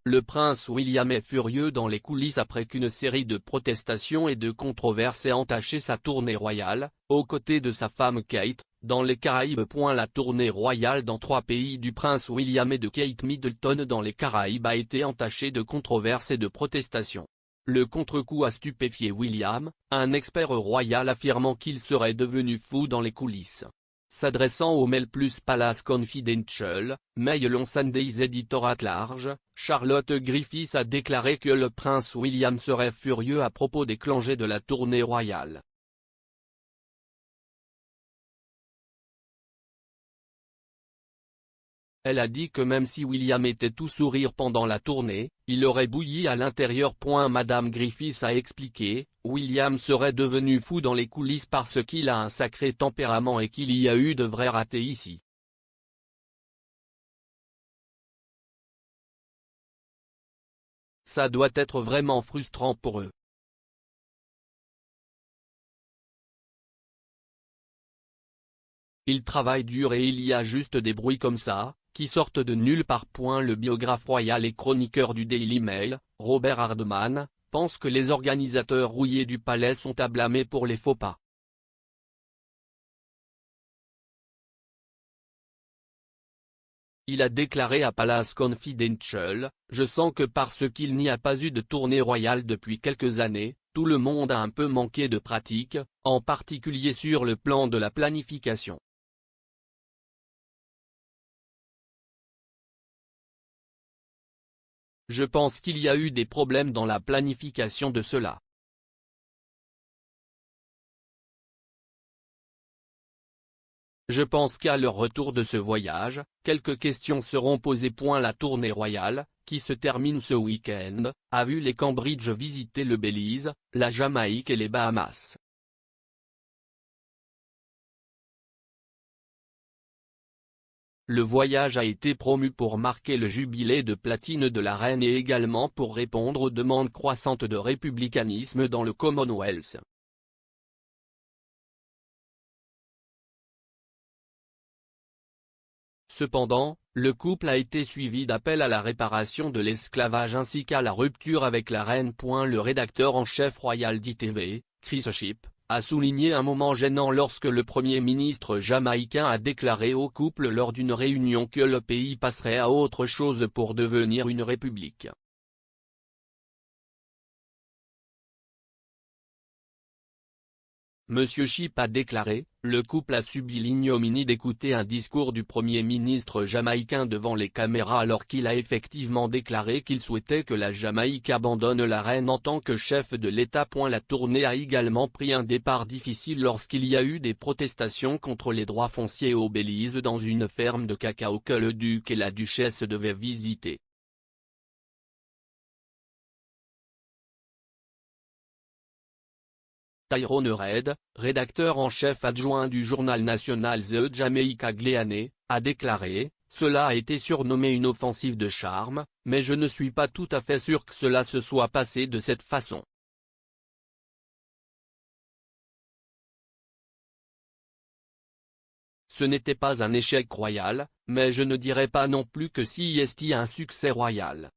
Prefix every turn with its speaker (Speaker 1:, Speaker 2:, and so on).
Speaker 1: Le prince William est furieux dans les coulisses après qu'une série de protestations et de controverses ait entaché sa tournée royale, aux côtés de sa femme Kate, dans les Caraïbes. La tournée royale dans 3 pays du prince William et de Kate Middleton dans les Caraïbes a été entachée de controverses et de protestations. Le contre-coup a stupéfié William, un expert royal affirmant qu'il serait devenu fou dans les coulisses. S'adressant au Mail Plus Palace Confidential, Mail on Sundays Editor at Large, Charlotte Griffiths a déclaré que le prince William serait furieux à propos des congés de la tournée royale. Elle a dit que même si William était tout sourire pendant la tournée, il aurait bouilli à l'intérieur. Madame Griffiths a expliqué, William serait devenu fou dans les coulisses parce qu'il a un sacré tempérament et qu'il y a eu de vrais ratés ici. Ça doit être vraiment frustrant pour eux. Ils travaillent dur et il y a juste des bruits comme ça, qui sortent de nulle part. Le biographe royal et chroniqueur du Daily Mail, Robert Hardman, pense que les organisateurs rouillés du palais sont à blâmer pour les faux pas. Il a déclaré à Palace Confidential, « Je sens que parce qu'il n'y a pas eu de tournée royale depuis quelques années, tout le monde a un peu manqué de pratique, en particulier sur le plan de la planification. » Je pense qu'il y a eu des problèmes dans la planification de cela. Je pense qu'à leur retour de ce voyage, quelques questions seront posées. La tournée royale, qui se termine ce week-end, a vu les Cambridge visiter le Belize, la Jamaïque et les Bahamas. Le voyage a été promu pour marquer le jubilé de platine de la reine et également pour répondre aux demandes croissantes de républicanisme dans le Commonwealth. Cependant, le couple a été suivi d'appels à la réparation de l'esclavage ainsi qu'à la rupture avec la reine. Le rédacteur en chef royal d'ITV, Chris Shipp, a souligné un moment gênant lorsque le Premier ministre jamaïcain a déclaré au couple lors d'une réunion que le pays passerait à autre chose pour devenir une république. Monsieur Shipp a déclaré, le couple a subi l'ignominie d'écouter un discours du Premier ministre jamaïcain devant les caméras alors qu'il a effectivement déclaré qu'il souhaitait que la Jamaïque abandonne la reine en tant que chef de l'État. La tournée a également pris un départ difficile lorsqu'il y a eu des protestations contre les droits fonciers au Belize dans une ferme de cacao que le duc et la duchesse devaient visiter. Tyrone Reed, rédacteur en chef adjoint du journal national The Jamaica Gleaney, a déclaré, « Cela a été surnommé une offensive de charme, mais je ne suis pas tout à fait sûr que cela se soit passé de cette façon. Ce n'était pas un échec royal, mais je ne dirais pas non plus que CIST un succès royal. »